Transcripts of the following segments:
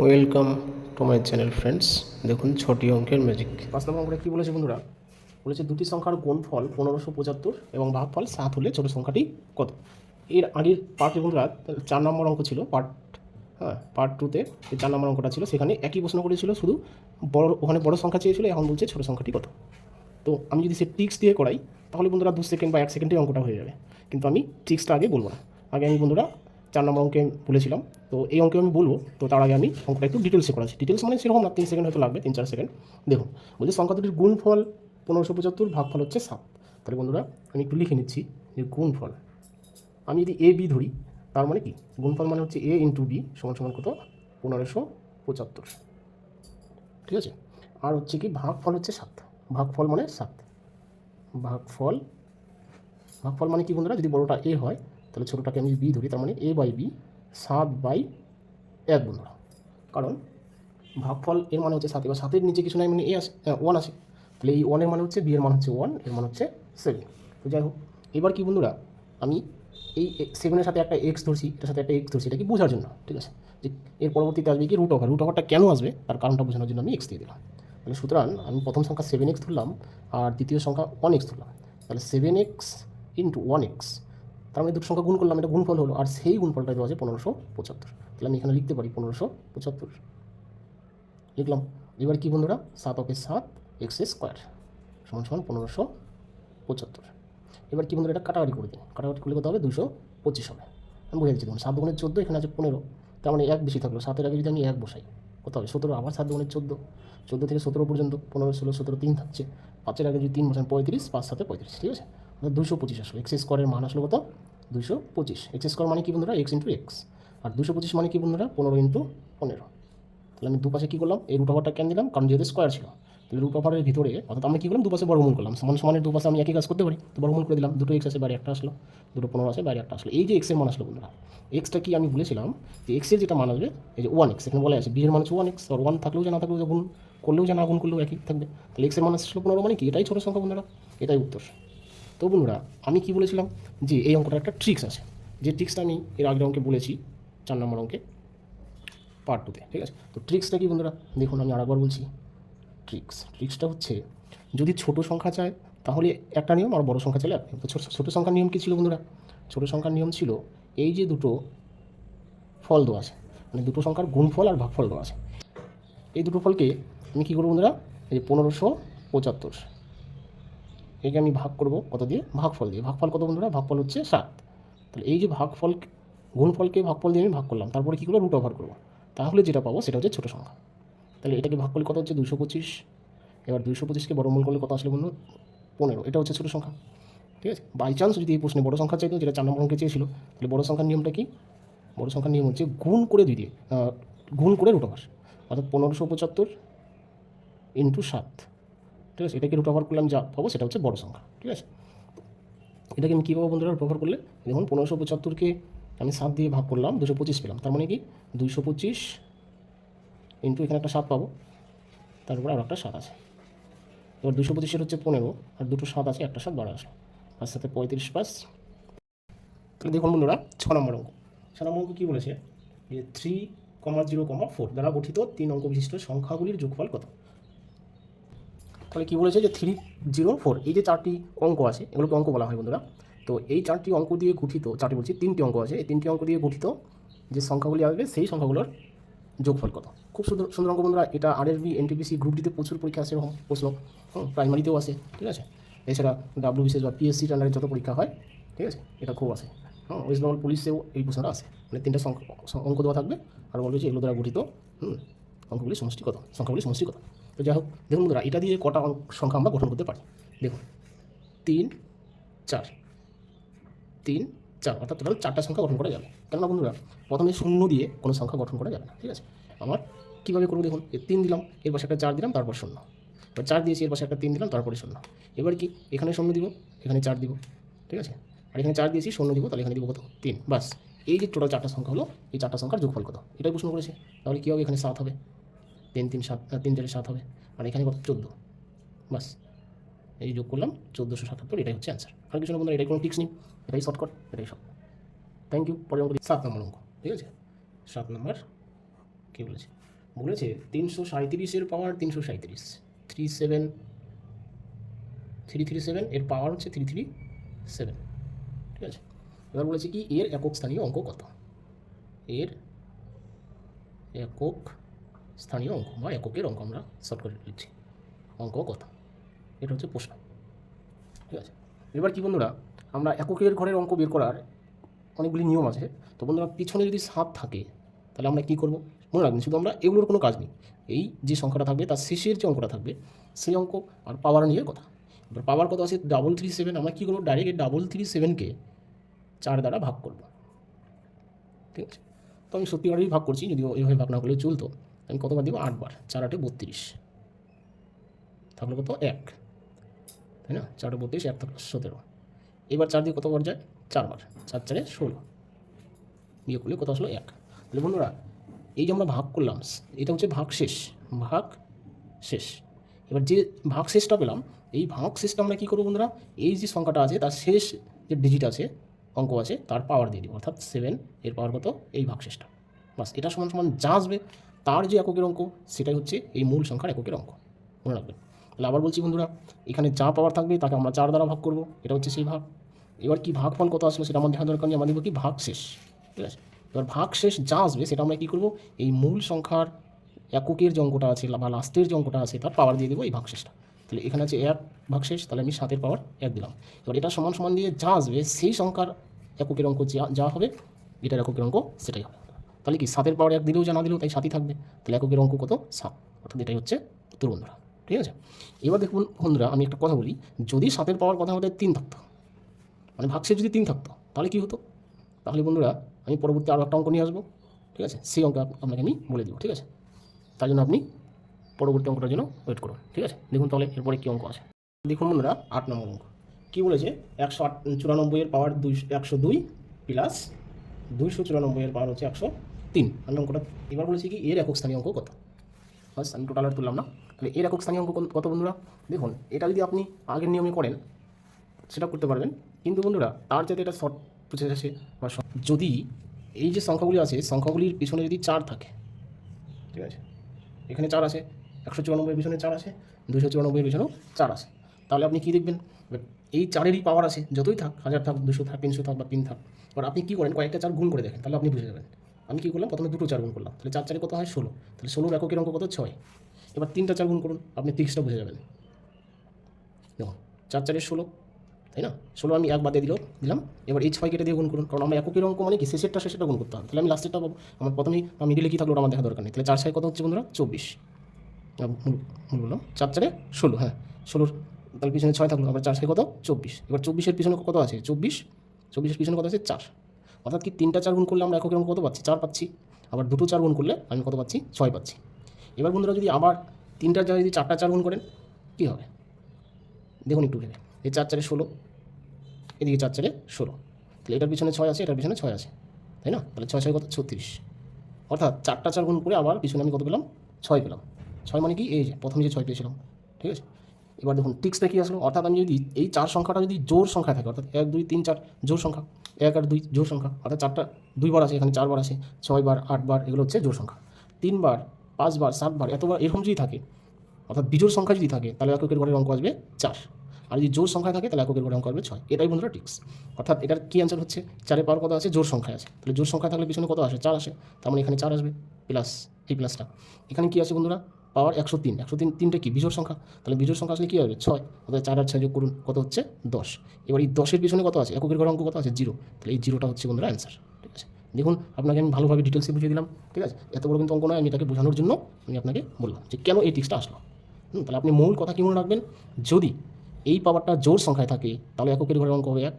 Welcome to my channel friends. দেখুন ছটি অঙ্কের ম্যাজিক। 5 নম্বর অঙ্কটা কী বলেছে বন্ধুরা? বলেছে দুটি সংখ্যার গুণফল 1575 এবং ভাগফল 7 হলে ছোট সংখ্যাটি কত? এর আগের পার্টে বন্ধুরা 4 নম্বর অঙ্ক ছিল, পার্ট 2তে যে 4 নম্বর অঙ্কটা ছিল সেখানে একই প্রশ্ন করেছিল, শুধু ওখানে বড় সংখ্যা চেয়েছিল, এখন বলছে ছোট সংখ্যাটি কত। তো আমি যদি সে টিক্স দিয়ে করাই তাহলে বন্ধুরা 2 সেকেন্ড বা 1 সেকেন্ডে অঙ্কটা হয়ে যাবে, কিন্তু আমি টিক্সটা আগে বলবো না। আগে আমি বন্ধুরা 4 নম্বর অঙ্কে বলেছিলাম, তো এই অঙ্কে আমি বলবো, তো তার আগে আমি অঙ্কটা একটু ডিটেলসে করাচ্ছি। ডিটেলস মানে সেরকম না, 3 সেকেন্ড হয়তো লাগবে, 3-4 সেকেন্ড। দেখুন, বলছে সংখ্যা দুটির গুণফল 1575, ভাগফল হচ্ছে 7। তাহলে বন্ধুরা আমি একটু লিখে নিচ্ছি যে গুণফল, আমি যদি এ বি ধরি, তার মানে কি গুণফল মানে হচ্ছে এ ইন্টু বি সমান সমান কত? 1575। ঠিক আছে, আর হচ্ছে কি ভাগফল হচ্ছে 7। ভাগফল মানে 7। ভাগফল ভাগফল মানে কি বন্ধুরা, যদি বড়টা এ হয় তাহলে ছোটোটাকে আমি বি ধরি, তার মানে এ বাই বি 7/1 বন্ধুরা। কারণ ভাগফল এর মানে হচ্ছে 7, এবার 7-এর নিচে কিছু নাই, মানে এ আছে, 1 আছে, তাহলে এই 1-এর মানে হচ্ছে, বি এর মানে হচ্ছে 1, এর মানে হচ্ছে 7। তো যাই হোক, এবার কি বন্ধুরা, আমি এই 7-এর সাথে একটা এক্স ধরছি, এটার সাথে একটা এক্স ধরছি, এটা কি বোঝার জন্য, ঠিক আছে, যে এর পরবর্তীতে আসবে কি রুট ওভার। রুট ওভারটা কেন আসবে তার কারণটা বোঝানোর জন্য আমি এক্স দিয়ে দিলাম। তাহলে সুতরাং আমি প্রথম সংখ্যা 7x ধরলাম আর দ্বিতীয় সংখ্যা 1x ধরলাম, তাহলে 7x ইন্টু 1x, তার মানে দুটো সংখ্যা গুণ করলাম, এটা গুণফল হলো, আর সেই গুণফলটা দেওয়া আছে 1575। তাহলে আমি এখানে লিখতে পারি 1575 লিখলাম। এবার কি বন্ধুরা, 7 x স্কোয়ার সমান সমান 1575। এবার কি বন্ধুরা, এটা কাটাকাটি করে দিন, কাটাকাটি করলে কত হবে? 225 হবে। আমি বুঝে দিচ্ছি, দেখুন 7 গুণে 14, এখানে আছে 15, তার মানে 1 বেশি থাকলো। 7-এর আগে যদি আমি 1 বসাই কত হবে? 17। আবার 7 গুণে 14, 14 থেকে 17 পর্যন্ত 15, 16, 17, 3 থাকছে। 5-এর আগে যদি 3 বসান 35, 5 7 35, ঠিক আছে, 225 আসলো। এক্স স্কোয়ারের মান আসলো কত? 225। এক্স স্কোয়ার মানে কি বন্ধুরা? X into x. আর 225 মানে কি বন্ধুরা? 15 ইন্টু 15। তাহলে আমি দুপাশে কী করলাম, এই রুট ওভারটা কেন দিলাম? কারণ যেহেতু স্কোয়ার ছিল, তাহলে রুট ওভারের ভিতরে, অর্থাৎ আমি কী করলাম, দুপাশে বর্গমূল করলাম। সমান সমানের দুপাশে আমি একই কাজ করতে পারি, তো বর্গমূল করে দিলাম। দুটো এক্স আছে, বাইরে একটা আসলো, দুটো 15 আছে, বাইরে একটা আসলো। এই যে এক্সের মান আসলো বন্ধুরা, এক্সটা কি আমি বলেছিলাম যে এক্সের যেটা মান আসবে, এই যে 1x, এখানে বলা আছে বি এর মান হচ্ছে 1x, আর 1 থাকলেও যা না থাকলেও যা, গুণ করলেও যা না গুণ করলেও একই থাকবে। তাহলে এক্সের মান আসলো 15, মানে কি এটাই ছোটো সংখ্যা বন্ধুরা, এটাই উত্তর। তো বন্ধুরা আমি কি বলেছিলাম, যে এই অঙ্কটার একটা ট্রিক্স আছে, যে ট্রিক্সটা আমি এর আগের অঙ্কে বলেছি, 4 নম্বর অঙ্কে পার্ট 2তে, ঠিক আছে। তো ট্রিক্সটা কি বন্ধুরা, দেখুন আমি আরেকবার বলছি। ট্রিক্সটা হচ্ছে, যদি ছোট সংখ্যা চায় তাহলে একটা নিয়ম, আর বড় সংখ্যা চাইলে এক নিয়ম। তো ছোটো সংখ্যার নিয়ম কী ছিল বন্ধুরা? ছোটো সংখ্যার নিয়ম ছিল, এই যে দুটো ফল দেওয়া আছে, মানে দুটো সংখ্যার গুণফল আর ভাগফল দেওয়া আছে, এই দুটো ফলকে আমি কী করবো বন্ধুরা, এই যে 1575, একে আমি ভাগ করব কত দিয়ে? ভাগফল দিয়ে। ভাগফল কত বন্ধুরা? ভাগফল হচ্ছে 7। তাহলে এই যে ভাগফল, গুণফলকে ভাগফল দিয়ে আমি ভাগ করলাম, তারপরে কী করবো? রুট ওভার করবো, তাহলে যেটা পাবো সেটা হচ্ছে ছোটো সংখ্যা। তাহলে এটাকে ভাগ করলে কত হচ্ছে? 225। এবার 225কে বর্গমূল করলে কত আসলে বন্ধু? 15। এটা হচ্ছে ছোটো সংখ্যা, ঠিক আছে। বাই চান্স যদি এই প্রশ্নে বড় সংখ্যা চাইতো, যেটা 4 নম্বর অঙ্কে চেয়েছিল, তাহলে বড় সংখ্যার নিয়মটা কি? বড় সংখ্যার নিয়ম হচ্ছে গুণ করে 2 দিয়ে, গুণ করে রুট ওভার, অর্থাৎ 1575 ইন্টু 7, ঠিক আছে। এটাকে রুট ওভার করলে আমি যা পাবো সেটা হচ্ছে বড় সংখ্যা, ঠিক আছে। এটাকে আমি কী পাবো বন্ধুরা রুট ওভার করলে? দেখুন 1575কে আমি 7 দিয়ে ভাগ করলাম, 225 পেলাম, তার মানে কি 225 ইন্টু এখানে একটা 7 পাবো, তারপরে আর একটা 7 আছে। এবার 225-এর হচ্ছে 15, আর দুটো 7 আছে, একটা 7 12 আসলো, 5 7 35 পাস। তাহলে দেখুন বন্ধুরা 6 নম্বর অঙ্ক। 6 নম্বর অঙ্ক কী বলেছে, যে 3,0,4 দ্বারা গঠিত 3 অঙ্ক বিশিষ্ট সংখ্যাগুলির যোগফল কত? তাহলে কী বলেছে, যে 3,0,4, এই যে 4টি অঙ্ক আছে, এগুলোকে অঙ্ক বলা হয় বন্ধুরা। তো এই 4টি অঙ্ক দিয়ে গঠিত, 4টি বলছি 3টি অঙ্ক আছে, এই 3টি অঙ্ক দিয়ে গঠিত যে সংখ্যাগুলি আসবে, সেই সংখ্যাগুলোর যোগফল কত? খুব সুন্দর সুন্দর অঙ্ক বন্ধুরা। এটা আরআরবি, এনটিপিসি, গ্রুপ ডিতে প্রচুর পরীক্ষা আছে এরকম প্রশ্ন, প্রাইমারিতেও আসে, ঠিক আছে। এছাড়া ডাব্লিউবিসিএস বা পিএসসির আন্ডারে যত পরীক্ষা হয়, ঠিক আছে, এটা খুব আসে। ওয়েস্ট বেঙ্গল পুলিশেও এই প্রশ্নটা আসে, মানে 3টা অঙ্ক দেওয়া থাকবে, আর বলবে যে এগুলো দ্বারা গঠিত অঙ্কগুলি সমষ্টি কত, সংখ্যাগুলি সমষ্টি কত। তো যাই হোক, দেখুন বন্ধুরা, এটা দিয়ে কটা সংখ্যা আমরা গঠন করতে পারি? দেখুন 3 4, 3 4, অর্থাৎ টোটাল 4টা সংখ্যা গঠন করা যাবে। কেননা বন্ধুরা, প্রথমে শূন্য দিয়ে কোনো সংখ্যা গঠন করা যাবে না, ঠিক আছে। আমার কীভাবে করবো দেখুন, 3 দিলাম, এর পাশে একটা 4 দিলাম, তারপর শূন্য। এবার 4 দিয়েছি, এর পাশে একটা 3 দিলাম, তারপরে শূন্য। এবার কি এখানে শূন্য দিব, এখানে 4 দিব, ঠিক আছে। আর এখানে 4 দিয়েছি, শূন্য দিব, তাহলে এখানে দিব কত? 3, বাস। এই যে টোটাল 4টা সংখ্যা হলো, এই 4টা সংখ্যার যোগফল কত, এটাই প্রশ্ন করেছে। তাহলে কী হবে? এখানে 7 হবে, 3 3 7, 3 4 7 হবে, আর এখানে কত? 14, বাস। এই যোগ করলাম 1477, এটাই হচ্ছে অ্যান্সার। আর কিছু না বন্ধুরা, এটাই কোনো টিক্স নেই, এটাই শর্টকাট, এটাই সব। Thank you. পরের অঙ্ক 7 নম্বর অঙ্ক, ঠিক আছে। 7 নম্বর কী বলেছে? বলেছে 337 পাওয়ার 337, 337 এর পাওয়ার হচ্ছে 337, ঠিক আছে। এবার বলেছে কি এর একক স্থানীয় অঙ্ক কত, এর একক স্থানীয় অঙ্ক বা এককের অঙ্ক আমরা শর্ট করে লিখছি, অঙ্ক কত, এটা হচ্ছে প্রশ্ন, ঠিক আছে। এবার কি বন্ধুরা, আমরা এককের ঘরের অঙ্ক বের করার অনেকগুলি নিয়ম আছে। তো বন্ধুরা পিছনে যদি 7 থাকে তাহলে আমরা কী করব মনে রাখবেন, শুধু আমরা এগুলোর কোনো কাজ নেই, এই যে সংখ্যাটা থাকবে তার শেষের যে অঙ্কটা থাকবে সেই অঙ্ক আর পাওয়ার নিয়ে কথা। এবার পাওয়ার কত আছে 337, আমরা কী করবো ডাইরেক্ট এই 337কে 4 দ্বারা ভাগ করব, ঠিক আছে। তো আমি সত্যিকারেরই ভাগ করছি, যদিও এইভাবে ভাগ না করলে চলতো। আমি কতবার দেবো 8 বার, 4 8 32, থাকলো কত 1, তাই না, 4 32, 1 থাকলো 17। এবার 4 দিয়ে কতবার যায় 4 বার, 4 4 16, বিয়ে করলে কত আসলো 1। তাহলে বন্ধুরা এই যে আমরা ভাগ করলাম এটা হচ্ছে ভাগ শেষ, ভাগ শেষ। এবার যে ভাগ শেষটা পেলাম, এই ভাগ শেষটা আমরা কী করবো বন্ধুরা, এই যে সংখ্যাটা আছে তার শেষ যে ডিজিট আছে অঙ্ক আছে তার পাওয়ার দিয়ে দিব, অর্থাৎ 7 এর পাওয়ার কত এই ভাগ শেষটা, বাস এটা সমান সমান যা আসবে তার যে এককের অঙ্ক সেটাই হচ্ছে এই মূল সংখ্যার এককের অঙ্ক, মনে রাখবেন। তাহলে আবার বলছি বন্ধুরা, এখানে যা পাওয়ার থাকবে তাকে আমরা 4 দ্বারা ভাগ করব, এটা হচ্ছে সেই ভাগ। এবার কি ভাগফল কত আসলো সেটা আমাদের দেখা দরকার নেই, আমরা দেবো কি ভাগ শেষ, ঠিক আছে। এবার ভাগ শেষ যা আসবে সেটা আমরা কী করব, এই মূল সংখ্যার এককের যে অঙ্কটা আছে বা লাস্টের যে অঙ্কটা আছে তার পাওয়ার দিয়ে দেবো এই ভাগ শেষটা। তাহলে এখানে আছে 1 ভাগ শেষ, তাহলে আমি 7 এর পাওয়ার 1 দিলাম। এবার এটা সমান সমান দিয়ে যা আসবে সেই সংখ্যার এককের অঙ্ক যা হবে এটার এককের অঙ্ক সেটাই হবে। তাহলে কি 7 এর পাওয়ার 1 দিলেও যা না দিলেও তাই 7ই থাকবে, তাহলে এককের অঙ্ক কত 7, অর্থাৎ এটাই হচ্ছে উত্তর বন্ধুরা, ঠিক আছে। এবার দেখুন বন্ধুরা আমি একটা কথা বলি, যদি 7 এর পাওয়ার কথা আমাদের 3 থাকতো, মানে ভাগশেষ যদি 3 থাকতো তাহলে কী হতো, তাহলে বন্ধুরা আমি পরবর্তী আরও একটা অঙ্ক নিয়ে আসবো, ঠিক আছে, সেই অঙ্ক আপনাকে আমি বলে দেবো, ঠিক আছে। তার জন্য আপনি পরবর্তী অঙ্কটার জন্য ওয়েট করুন, ঠিক আছে। দেখুন তাহলে এরপরে কী অঙ্ক আছে। দেখুন বন্ধুরা 8 নম্বর অঙ্ক কী বলেছে, 194 এর পাওয়ার 102 প্লাস 294 এর পাওয়ার হচ্ছে 103, আমি অঙ্কটা এবার বলেছি কি এর একক স্থানীয় অঙ্ক কত, বাস আমি টোটাল আর তুললাম না। তাহলে এর একক স্থানীয় অঙ্ক কত বন্ধুরা, দেখুন এটা যদি আপনি আগের নিয়মে করেন সেটা করতে পারবেন, কিন্তু বন্ধুরা তার যাতে এটা শর্ট প্রসেস আছে বা যদি এই যে সংখ্যাগুলি আছে সংখ্যাগুলির পিছনে যদি 4 থাকে, ঠিক আছে, এখানে 4 আছে, 194 এর পিছনে 4 আছে, 294 এর পিছনেও 4 আছে, তাহলে আপনি কী দেখবেন এই 4-এরই পাওয়ার আছে, যতই থাক 1000 থাক 200 থাক 300 থাক বা 3 থাক। এবার আপনি কী করেন কয়েকটা 4 গুণ করে দেখেন, তাহলে আপনি বুঝে যাবেন। আমি কী করলাম প্রথমে দুটো 4 গুণ করলাম, তাহলে 4 4 কত হয় 16, তাহলে 16 এককের অঙ্ক কত 6। এবার 3টা 4 গুণ করুন, আপনি 30টা বুঝে যাবেন। দেখুন 4 4 16, তাই না, 16 আমি 1 বাদে দিলাম। এবার এই 6 কেটে দিয়ে গুণ করুন, কারণ আমরা এককের অঙ্ক মানে কি শেষেরটা গুণ করতে হবে, তাহলে আমি লাস্টেরটা পাবো। আমার প্রথমেই মিডিলে কী থাকলো ওটা আমার দেখা দরকার নেই। তাহলে 4 6 কত হচ্ছে বন্ধুরা 24, বললাম 4 4 16, হ্যাঁ 16, তাহলে পিছনে 6 থাকলো, আবার 4 6 কত 24। এবার 24-এর পিছনে কত আছে 24-এর পিছনে কত আছে 4, অর্থাৎ কি 3টা 4 গুণ করলে আমরা এককের অঙ্ক কত পাচ্ছি 4 পাচ্ছি, আবার দুটো 4 গুণ করলে আমি কত পাচ্ছি 6 পাচ্ছি। এবার বন্ধুরা যদি আবার 3টার জায়গায় যদি 4টা 4 গুণ করেন কী হবে দেখুন একটু ভেবে, এই 4 4 16, এদিকে 4 4 16, তাহলে এটার পিছনে 6 আছে, এটার পিছনে 6 আছে, তাই না, তাহলে 6 6 কত 36, অর্থাৎ 4টা 4 গুণ করে আবার পিছনে আমি কত পেলাম 6 পেলাম। 6 মানে কি এই যে প্রথমে যে 6 পেয়েছিলাম, ঠিক আছে। এবার দেখুন টিক্সটা কী আসলো, অর্থাৎ আমি যদি এই 4 সংখ্যাটা যদি জোর সংখ্যায় থাকে, অর্থাৎ 1 2 3 4 জোর সংখ্যা, 1 আর 2 জোর সংখ্যা, অর্থাৎ 4টা 2 বার আছে, এখানে 4 বার আছে, 6 বার 8 বার এগুলো হচ্ছে জোর সংখ্যা, 3 বার 5 বার 7 বার এতবার এরকম যদি থাকে, অর্থাৎ বিজোড় সংখ্যা যদি থাকে তাহলে এককের ঘরের অঙ্ক আসবে 4, আর যদি জোর সংখ্যায় থাকে তাহলে এককের ঘরের অঙ্ক আসবে 6। এটাই বন্ধুরা টিক্স, অর্থাৎ এটার কী অ্যান্সার হচ্ছে 4-এর পাওয়ার কত আছে জোর সংখ্যায় আছে, তাহলে জোর সংখ্যা থাকলে পিছনে কত আসে 4 আসে, তার মানে এখানে 4 আসবে প্লাস এই প্লাসটা, এখানে কী আছে বন্ধুরা পাওয়ার 103, 103টা কি বিজোড় সংখ্যা, তাহলে বিজোড় সংখ্যা আসলে কী হবে 6, অর্থাৎ 4 আর 6 যোগ করুন কত হচ্ছে 10। এবার এই 10-এর পিছনে কত আছে এককের ঘরের অঙ্ক কত আছে 0, তাহলে এই 0টা হচ্ছে বন্ধুরা অ্যান্সার, ঠিক আছে। দেখুন আপনাকে আমি ভালোভাবে ডিটেলসে বুঝিয়ে দিলাম, ঠিক আছে, এত বড় কিন্তু অঙ্ক নয়, আমি এটাকে বোঝানোর জন্য আমি আপনাকে বললাম যে কেন এই টিক্সটা আসলো। তাহলে আপনি মূল কথা কী মনে রাখবেন, যদি এই পাওয়ারটা জোর সংখ্যায় থাকে তাহলে এককের ঘরের অঙ্ক হবে 1,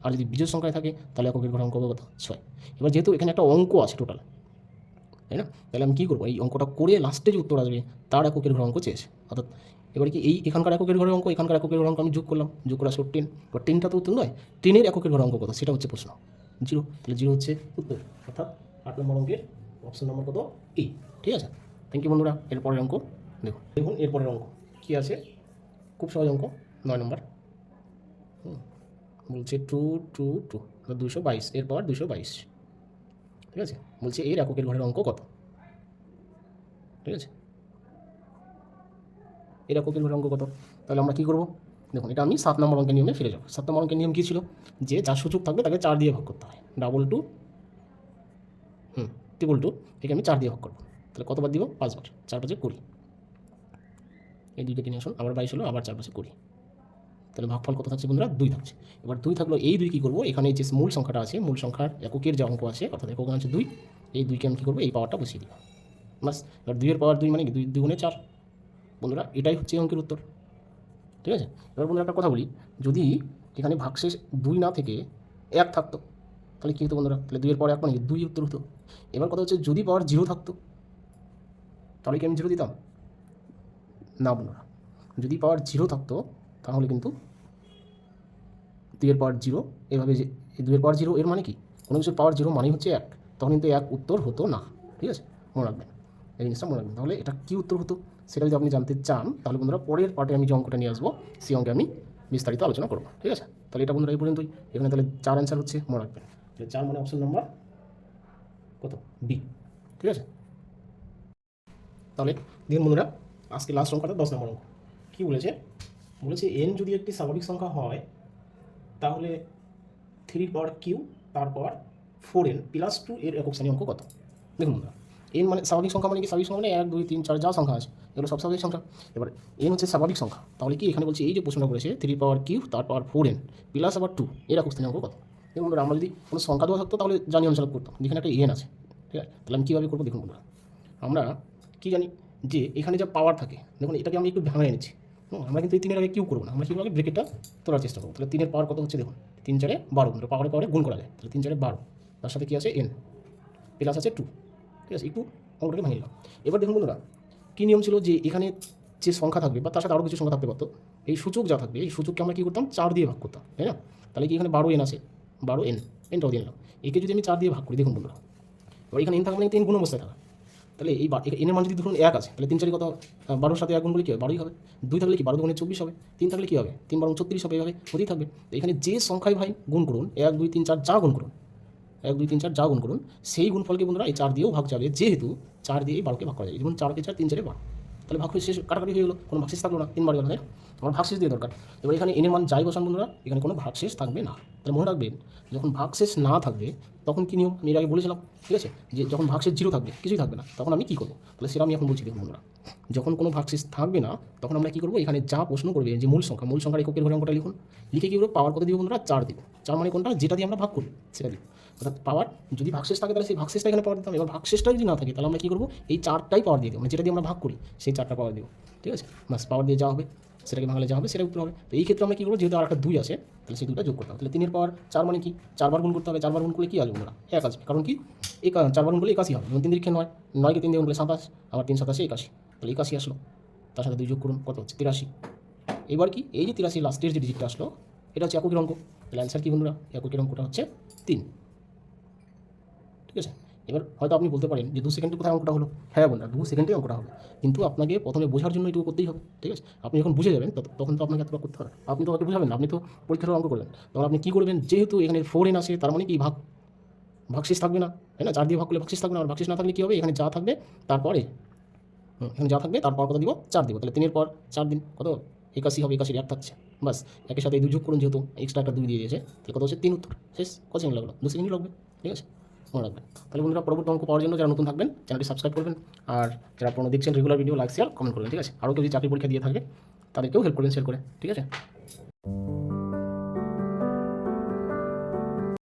আর যদি বিজোড় সংখ্যায় থাকে তাহলে এককের ঘরের অঙ্ক হবে কত 6। এবার যেহেতু এখানে একটা অঙ্ক আছে টোটাল, তাই না, তাহলে আমি কী করবো এই অঙ্কটা করে লাস্টে যে উত্তর আসবে তার এককের ঘরের অঙ্ক চেয়েছে, অর্থাৎ এবার কি এখানকার এককের ঘরের অঙ্ক এখানকার এককের ঘরের অঙ্ক আমি যোগ করলাম, যোগ করে আসলো 10, এবার 10টা তো উত্তর নয়, 10-এর এককের ঘরের অঙ্ক কত সেটা হচ্ছে প্রশ্ন 0, তাহলে 0 হচ্ছে উত্তর, অর্থাৎ 8 নম্বর অঙ্কের অপশন নম্বর কত এ, ঠিক আছে। থ্যাংক ইউ বন্ধুরা। এরপরের অঙ্ক দেখুন এরপরের অঙ্ক কী আছে, খুব সহজ অঙ্ক 9 নম্বর, বলছে 2 2 2 222 এর পাওয়ার 222, ঠিক আছে, বলছে এর এককের ঘরের অঙ্ক কত। ঠিক আছে। এর এককের ঘরের অঙ্ক কত? তাহলে আমরা কী করবো? দেখুন, এটা আমি 7 নম্বর অঙ্কের নিয়মে ফিরে যাবো। 7 নম্বর অঙ্কের নিয়ম কী ছিল? যে যার সূচক থাকবে তাকে 4 দিয়ে ভাগ করতে হয়। 2 2 থেকে আমি 4 দিয়ে ভাগ করবো। তাহলে কতবার দিব? 5 বার। 4 5 20। এই 2 কেটে নিয়ে আসুন, আবার 22 হলো, আবার 4 5 20। তাহলে ভাগফল কত থাকছে বন্ধুরা? 2 থাকছে। এবার 2 থাকলো, এই 2 কী করবো? এখানে যে মূল সংখ্যাটা আছে, মূল সংখ্যার এককের যে অঙ্ক আছে, অর্থাৎ একক আছে 2, এই 2কে আমি কী করবো? এই পাওয়ারটা বসিয়ে দিব। বাস। এবার 2 এর পাওয়ার 2 মানে কি? 2 2 4। বন্ধুরা, এটাই হচ্ছে এই অঙ্কের উত্তর। ঠিক আছে। এবার বন্ধুরা একটা কথা বলি, যদি এখানে ভাগশেষ 2 না থেকে 1 থাকতো, তাহলে কী হতো বন্ধুরা? তাহলে 2 এর পাওয়ার 1 মানে 2 উত্তর হতো। এবার কথা হচ্ছে, যদি পাওয়ার 0 থাকতো, তাহলে কি আমি 0 দিতাম? না বন্ধুরা, যদি পাওয়ার 0 থাকতো তাহলে কিন্তু 2 এর পাওয়ার 0, এভাবে যে 2 এর পাওয়ার 0 এর মানে কি? কোনো কিছুর পাওয়ার 0 মানেই হচ্ছে 1, তখন কিন্তু 1 উত্তর হতো না। ঠিক আছে, মনে রাখবেন এই জিনিসটা, মনে রাখবেন। তাহলে এটা কী উত্তর হতো সেটা যদি আপনি জানতে চান, তাহলে বন্ধুরা পরের পার্টে আমি যে অঙ্কটা নিয়ে আসবো, সেই অঙ্কে আমি বিস্তারিত আলোচনা করবো। ঠিক আছে, তাহলে এটা বন্ধুরা এই পর্যন্তই। এখানে তাহলে 4 অ্যান্সার হচ্ছে, মনে রাখবেন। তাহলে 4 মানে অপশন নাম্বার কত? বি। ঠিক আছে। তাহলে দেখুন বন্ধুরা, আজকে লাস্ট অঙ্কটা 10 নম্বর অঙ্ক। কী বলেছে? বলেছে n যদি একটি স্বাভাবিক সংখ্যা হয়, তাহলে 3 পাওয়ার কিউ তারপর 4n প্লাস 2 এর একক শ্রেণী অঙ্ক কত? দেখুন বন্ধুরা, n মানে স্বাভাবিক সংখ্যা মানে কি? স্বাভাবিক সংখ্যা মানে 1 2 3 4 যা সংখ্যা আছে এগুলো সব স্বাভাবিক সংখ্যা। এবার n হচ্ছে স্বাভাবিক সংখ্যা, তাহলে কি এখানে বলছে এই যে প্রশ্নটা করেছে 3 পাওয়ার কিউ তারপর 4n প্লাস আবার 2 এর একক শ্রেণী অঙ্ক কত? দেখুন বন্ধুরা, আমরা যদি কোনো সংখ্যা দেওয়া থাকতো তাহলে জানি অনুসার করতাম, যেখানে একটা n আছে। ঠিক আছে, তাহলে আমি কীভাবে করবো? দেখুন বন্ধুরা, আমরা কী জানি যে এখানে যা পাওয়ার থাকে, দেখুন এটাকে আমি একটু ভাঙায় নিচ্ছি। আমরা কিন্তু এই 3 এর আগে কিউ করবো না, আমরা কীভাবে ব্রেকেটটা তোলার চেষ্টা করবো। তাহলে 3 এর পাওয়ার কত হচ্ছে? দেখুন 3 4 12, বন্ধুরা পাওয়ারে পাওয়ারে গুণ করা যায়। তাহলে 3 4 12, তার সাথে কী আছে? n প্লাস আছে 2। ঠিক আছে, একটু অঙ্কটাকে ভাঙিয়ে নিলাম। এবার দেখুন বন্ধুরা, কী নিয়ম ছিল যে এখানে যে সংখ্যা থাকবে বা তার সাথে আরও কিছু সংখ্যা থাকতে পারতো, এই সূচক যা থাকবে এই সূচককে আমরা কী করতাম? 4 দিয়ে ভাগ করতাম, তাই না? তাহলে কি এখানে 12n আছে, 12n, এনটাও দিয়ে নিলাম। একে যদি আমি 4 দিয়ে ভাগ করি, দেখুন বন্ধুরা, এবার এখানে n থাকবে মানে 3 গুণ অবস্থায় থাকা। তাহলে এই এনের মান যদি ধরুন 1 আছে, তাহলে 3 4 কত? 12 সাথে 1 গুণ করলে কী হবে? 12ই হবে। 2 থাকলে কি? 12 গুণে 24 হবে। 3 থাকলে কী হবে? 3 12 36 হবে। এভাবে হতেই থাকবে। তো এখানে যে সংখ্যায় ভাই গুণ করুন, 1 2 3 4 যা গুণ করুন, 1 2 3 4 যা গুণ করুন, সেই গুণফলকে বন্ধুরা এই 4 দিয়েও ভাগ যাবে, যেহেতু 4 দিয়ে 12কে ভাগ করা যায়। যেমন 4 কে 4 3 4 12, তাহলে ভাগ শেষ, কাটাকাটি হয়ে গেলো, কোনো ভাগশেষ থাকলো না। 3 বার গেল, আমার ভাগশেষ দিয়ে দরকার। এবার এখানে এনের মান যাই বসান বন্ধুরা, এখানে কোনো ভাগশেষ থাকবে না। তাহলে মনে রাখবেন, যখন ভাগশেষ না থাকবে তখন কী নিয়ম? আমি এর আগে বলেছিলাম। ঠিক আছে, যে যখন ভাগশেষ 0 থাকবে, কিছুই থাকবে না, তখন আমি কী করবো? তাহলে সেটা আমি এখন বলছি। দেখুন বন্ধুরা, যখন কোনো ভাগশেষ থাকবে না তখন আমরা কী করবো? এখানে যা প্রশ্ন করবে যে মূল সংখ্যা, মূল সংখ্যার এককের ঘরে অঙ্কটা লিখুন। লিখে কী করবো? পাওয়ার কত দিব বন্ধুরা? 4 দিব। 4 মানে কোনটা? যেটা দিয়ে আমরা ভাগ করি সেটা দিব। অর্থাৎ পাওয়ার যদি ভাগশেষ থাকে তাহলে সেই ভাগশেষটা এখানে পাওয়ার দিতাম। এবার ভাগশেষটা যদি না থাকে তাহলে আমরা কী করবো? এই 4টাই পাওয়ার দিয়ে দেবো, মানে যেটা দিয়ে আমরা ভাগ করি সেই 4টা পাওয়ার দেবো। ঠিক আছে, বাস পাওয়ার দিয়ে যা হবে সেটাকে ভাঙলে যা হবে সেটা উত্তর হবে। তো এই ক্ষেত্রে আমরা কী করবো? যেহেতু আর একটা 2 আছে, তাহলে সেই 2টা যোগ করতে হবে। তাহলে 3 এর পাওয়ার 4 মানে কি? 4 বার গুণ করতে হবে। 4 বার গুণ করলে কী আসবে বন্ধুরা? 1 আসবে। কারণ কি? 4 বার গুণ করলে 81 হবে। যেমন 3 3 9, 9কে 3 দিয়ে গুণ করলে 27, আবার 3 27 81, তাহলে 81 আসলো। তার সাথে 2 যোগ করুন, কত হচ্ছে? 83। এবার কি? এই যে 83 লাস্টের যে ডিজিটটা আসলো, এটা হচ্ছে এককের অঙ্ক। তাহলে অ্যান্সার কি বন্ধুরা? এককের অঙ্কটা হচ্ছে 3। ঠিক আছে, এবার হয়তো আপনি বলতে পারেন যে 2 সেকেন্ডে কোথায় অঙ্কটা হলো? হ্যাঁ বন্ধুরা, 2 সেকেন্ডে অঙ্কটা হবে, কিন্তু আপনাকে প্রথমে বোঝার জন্য এটুকু করতেই হবে। ঠিক আছে, আপনি যখন বুঝে যাবেন তখন তো আপনাকে এতটা করতে হবে। আপনি তো ওকে বুঝাবেন না, আপনি তো পরীক্ষার অঙ্ক করবেন। তখন আপনি কী করবেন? যেহেতু এখানে 4n আসে, তার মানে কি? ভাগশেষ থাকবে না, তাই না? 4 দিয়ে ভাগ করলে ভাগশেষ থাকবে না। আর ভাগশেষ না থাকলে কী হবে? এখানে যা থাকবে তারপরে, এখানে যা থাকবে তারপর কত দিব? 4 দিব। তাহলে 3 এর পর 4 দিন কত? 81 হবে। 81 1 থাকছে, বাস একের সাথে এই 2 যোগ করুন, যেহেতু এক্সট্রা একটা 2 দিয়ে দিয়েছে, তাহলে কত হচ্ছে? 3 উত্তর। শেষ। কত সেকেন্ড লাগলো? 2 সেকেন্ডই লাগবে। ঠিক আছে, মনে রাখবেন। তাহলে বন্ধুরা, পরবর্তী অঙ্ক পাওয়ার জন্য যারা নতুন থাকবেন চ্যানেলটি সাবস্ক্রাইব করবেন, আর যারা পুরনো দেখছেন regular video like share comment করবেন। ঠিক আছে, আরও কেউ যদি চাকরি পরীক্ষা দিয়ে থাকে তাদেরকেও হেল্প করবেন শেয়ার করে। ঠিক আছে।